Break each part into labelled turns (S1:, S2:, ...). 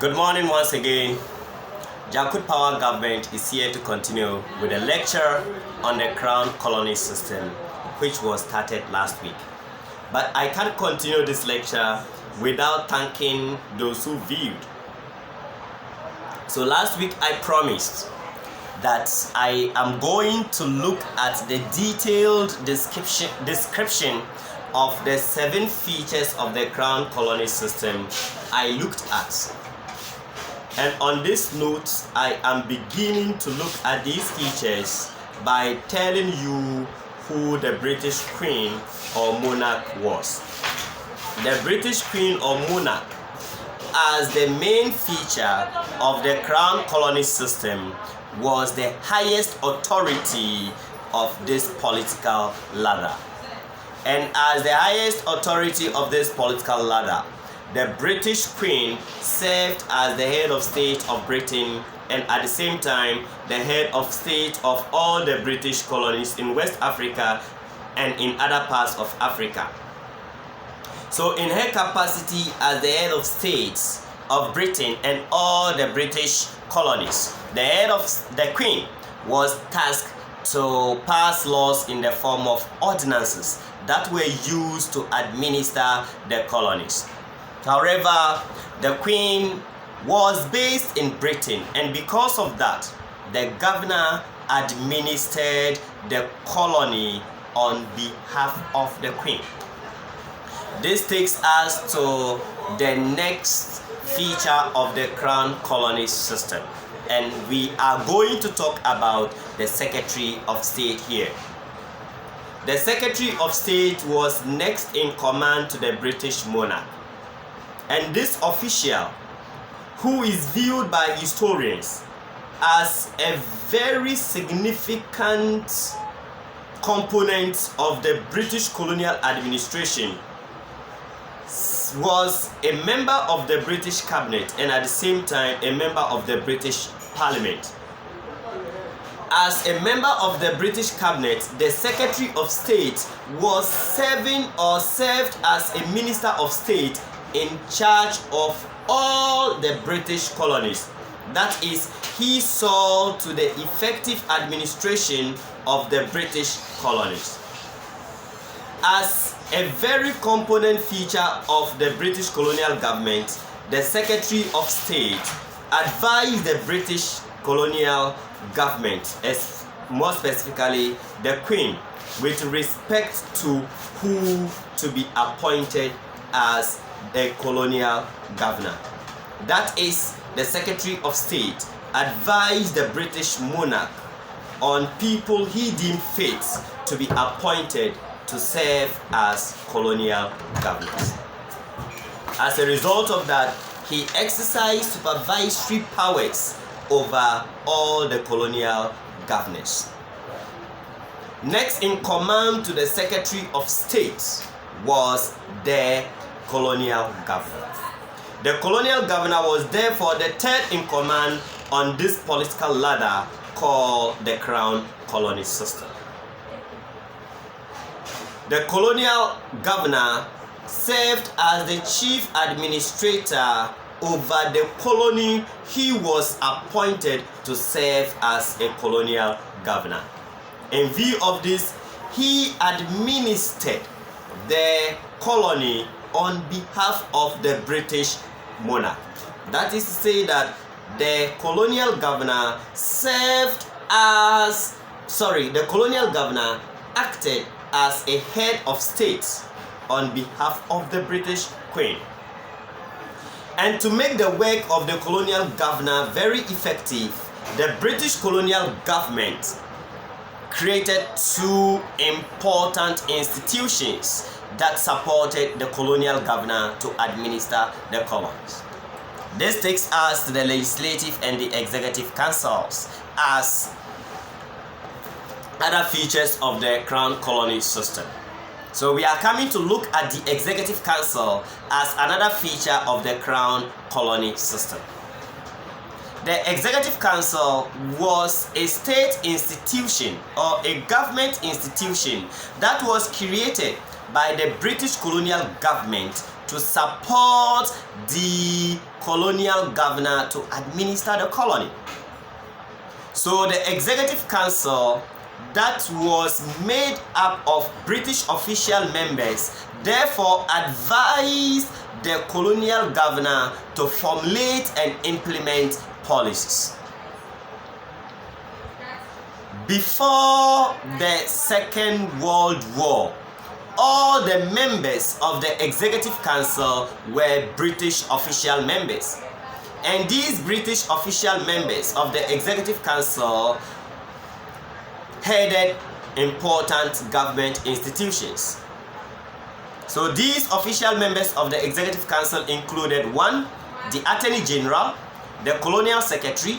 S1: Good morning once again. Jakut Power Government is here to continue with a lecture on the Crown Colony System, which was started last week. But I can't continue this lecture without thanking those who viewed. So last week I promised that I am going to look at the detailed description of the 7 features of the Crown Colony System I looked at. And on this note, I am beginning to look at these features by telling you who the British Queen or monarch was. The British Queen or monarch, as the main feature of the Crown Colony System, was the highest authority of this political ladder. And as the highest authority of this political ladder, the British Queen served as the head of state of Britain and at the same time the head of state of all the British colonies in West Africa and in other parts of Africa. So in her capacity as the head of state of Britain and all the British colonies, the Queen was tasked to pass laws in the form of ordinances that were used to administer the colonies. However, the Queen was based in Britain, and because of that, the governor administered the colony on behalf of the Queen. This takes us to the next feature of the Crown Colony System, and we are going to talk about the Secretary of State here. The Secretary of State was next in command to the British monarch. And this official, who is viewed by historians as a very significant component of the British colonial administration, was a member of the British cabinet and at the same time a member of the British Parliament. As a member of the British cabinet, the Secretary of State was served as a Minister of State in charge of all the British colonies. That is, he saw to the effective administration of the British colonies. As a very component feature of the British colonial government, the Secretary of State advised the British colonial government, as more specifically the Queen, with respect to who to be appointed as the colonial governor. That is, the Secretary of State advised the British monarch on people he deemed fit to be appointed to serve as colonial governors. As a result of that, he exercised supervisory powers over all the colonial governors. Next in command to the Secretary of State was the Colonial Governor. The Colonial Governor was therefore the third in command on this political ladder called the Crown Colony System. The Colonial Governor served as the chief administrator over the colony he was appointed to serve as a colonial governor. In view of this, he administered the colony on behalf of the British monarch. That is to say that the colonial governor acted as a head of state on behalf of the British Queen. And to make the work of the colonial governor very effective, the British colonial government created 2 important institutions that supported the colonial governor to administer the colonies. This takes us to the legislative and the executive councils as other features of the Crown Colony System. So we are coming to look at the Executive Council as another feature of the Crown Colony System. The Executive Council was a state institution or a government institution that was created by the British colonial government to support the colonial governor to administer the colony. So the Executive Council that was made up of British official members therefore advised the colonial governor to formulate and implement policies. Before the Second World War, all the members of the Executive Council were British official members. And these British official members of the Executive Council headed important government institutions. So these official members of the Executive Council included 1. The Attorney General, the Colonial Secretary,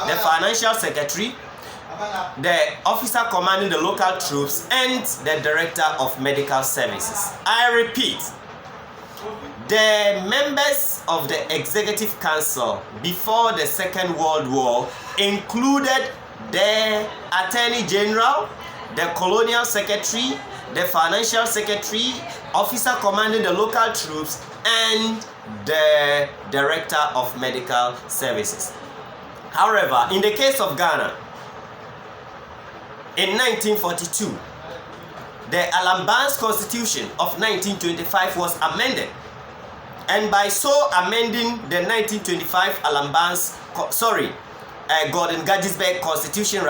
S1: the Financial Secretary, the officer commanding the local troops, and the Director of Medical Services. I repeat, the members of the Executive Council before the Second World War included the Attorney General, the Colonial Secretary, the Financial Secretary, officer commanding the local troops, and the Director of Medical Services. However, in the case of Ghana, in 1942, the Alambans Constitution of 1925 was amended. And by so amending the 1925 Gordon-Gaddisberg Constitution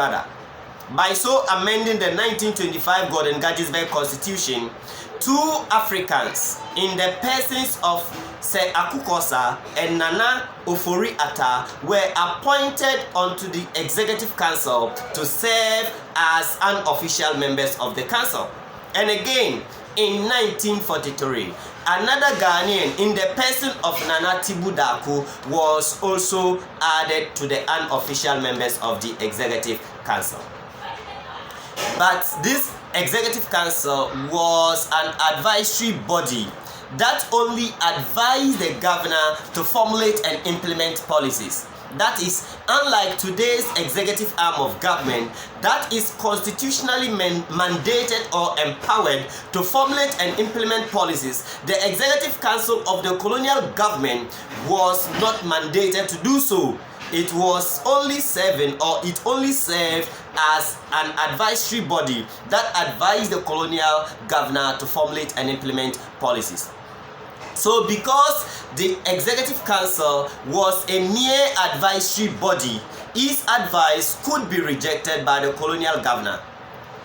S1: by so amending the 1925 Gordon-Gaddisberg Constitution, 2 Africans in the persons of Sir Akukosa and Nana Ofori-Atta were appointed onto the Executive Council to serve as unofficial members of the council. And again, in 1943, another Ghanaian in the person of Nana Tibu Daku was also added to the unofficial members of the Executive Council. But this Executive Council was an advisory body that only advised the governor to formulate and implement policies. That is, unlike today's executive arm of government that is constitutionally mandated or empowered to formulate and implement policies, the Executive Council of the colonial government was not mandated to do so. It only served as an advisory body that advised the colonial governor to formulate and implement policies. So because the Executive Council was a mere advisory body, its advice could be rejected by the colonial governor.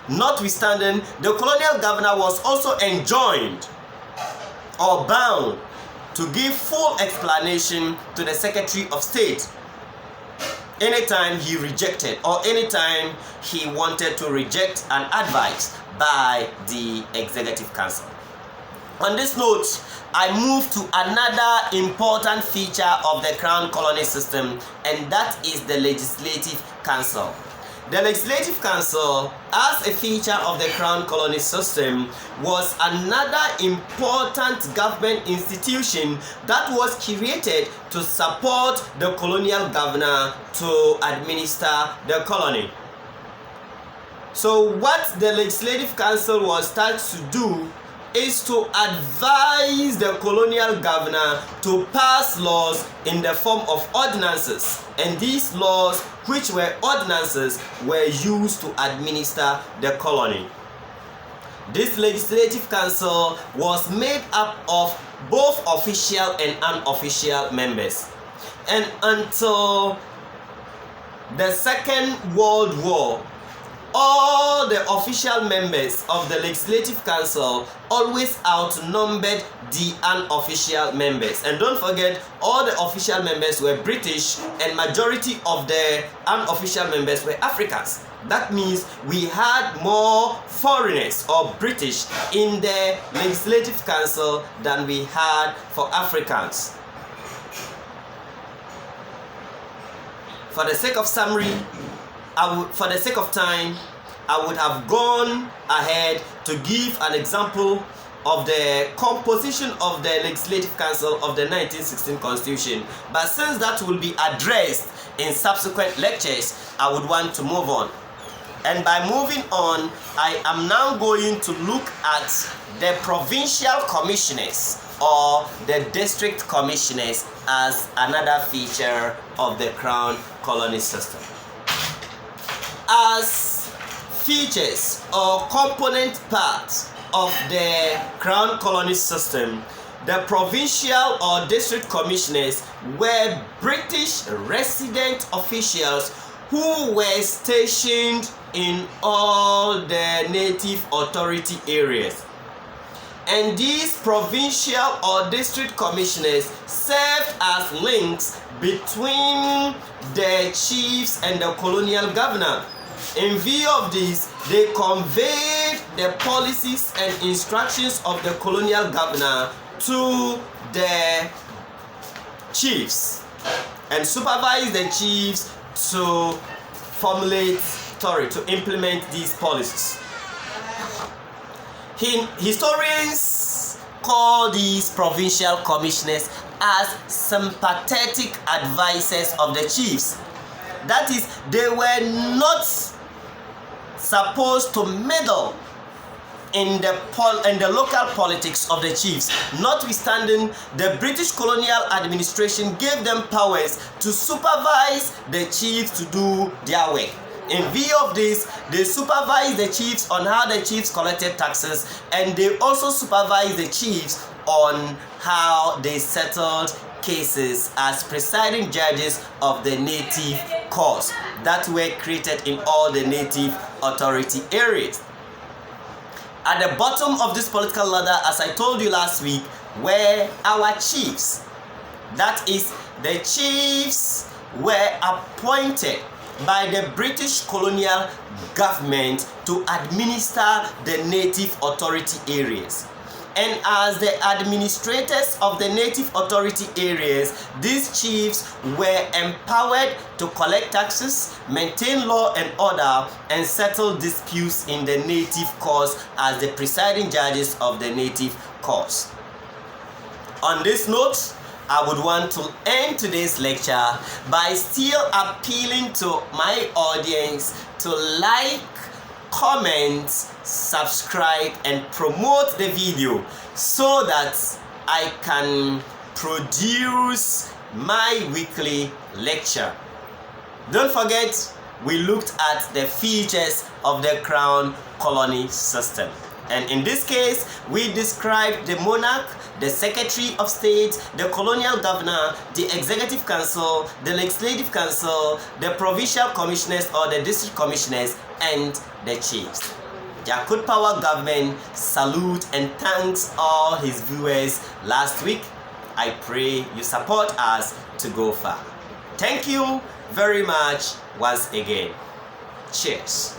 S1: Notwithstanding, the colonial governor was also enjoined or bound to give full explanation to the Secretary of State anytime he rejected or anytime he wanted to reject an advice by the Executive Council. On this note, I move to another important feature of the Crown Colony system, and that is the Legislative Council. The Legislative Council, as a feature of the Crown Colony system, was another important government institution that was created to support the colonial governor to administer the colony. So what the Legislative Council was started to do is to advise the colonial governor to pass laws in the form of ordinances, and these laws, which were ordinances, were used to administer the colony. This Legislative Council was made up of both official and unofficial members, and until the Second World War, all the official members of the Legislative Council always outnumbered the unofficial members. And don't forget, all the official members were British and majority of the unofficial members were Africans. That means we had more foreigners or British in the Legislative Council than we had for Africans. For the sake of summary, for the sake of time, I would have gone ahead to give an example of the composition of the Legislative Council of the 1916 Constitution. But since that will be addressed in subsequent lectures, I would want to move on. And by moving on, I am now going to look at the provincial commissioners or the district commissioners as another feature of the crown colony system. As features or component parts of the crown colony system, the provincial or district commissioners were British resident officials who were stationed in all the native authority areas. And these provincial or district commissioners served as links between the chiefs and the colonial governor. In view of this, they conveyed the policies and instructions of the colonial governor to the chiefs and supervised the chiefs to to implement these policies. Historians call these provincial commissioners as sympathetic advisors of the chiefs. That is, they were not supposed to meddle in the local politics of the chiefs, notwithstanding the British colonial administration gave them powers to supervise the chiefs to do their work. In view of this, they supervised the chiefs on how the chiefs collected taxes, and they also supervised the chiefs on how they settled cases as presiding judges of the native courts that were created in all the native authority areas. At the bottom of this political ladder, as I told you last week, were our chiefs. That is, the chiefs were appointed by the British colonial government to administer the native authority areas. And as the administrators of the native authority areas, these chiefs were empowered to collect taxes, maintain law and order, and settle disputes in the native courts as the presiding judges of the native courts. On this note, I would want to end today's lecture by still appealing to my audience to like, comment, subscribe, and promote the video so that I can produce my weekly lecture. Don't forget, we looked at the features of the crown colony system. And in this case, we described the monarch, the Secretary of State, the Colonial Governor, the Executive Council, the Legislative Council, the Provincial Commissioners or the District Commissioners, and the Chiefs. Yakut Power Government salute and thanks all his viewers last week. I pray you support us to go far. Thank you very much once again. Cheers.